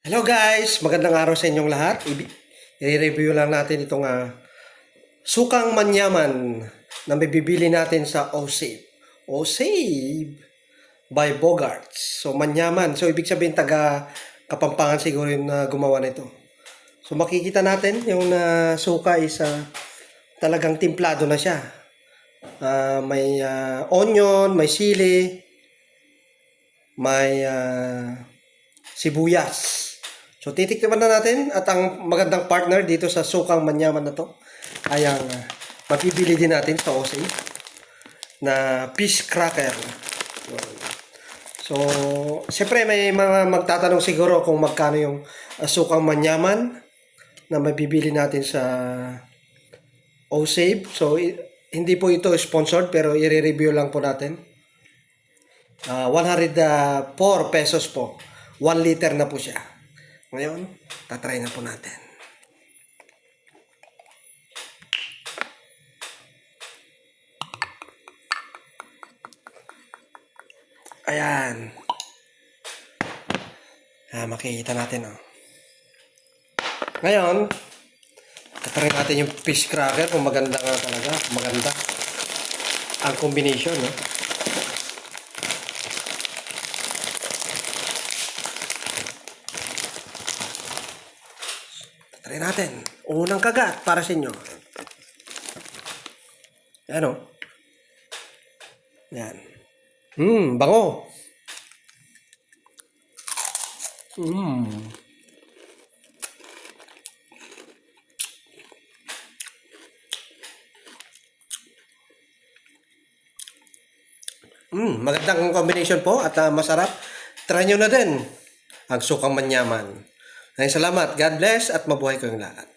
Hello guys! Magandang araw sa inyong lahat. I-review lang natin itong sukang manyaman na mabibili natin sa OSAVE. OSAVE by Bogarts. So manyaman. So ibig sabihin taga Kapampangan siguro yung gumawa nito. So makikita natin yung suka is talagang timplado na siya. May onion, may sili, may sibuyas. So titikman na natin at ang magandang partner dito sa sukang manyaman na to ay ang mapibili din natin sa OSAVE na fish cracker. So, siyempre may mga magtatanong siguro kung magkano yung sukang manyaman na mabibili natin sa OSAVE. So, hindi po ito sponsored pero i-review lang po natin. 104 pesos po. 1 liter na po siya. Ngayon, tatry na po natin. Ayan. Makikita natin. Ngayon, tatry natin yung fish cracker kung maganda nga talaga. Maganda ang combination. Try natin. Unang kagat para sa inyo. Yan Yan. Bango. Magandang combination po at masarap. Try nyo na din ang sukang manyaman. Salamat. God bless at mabuhay kayong lahat.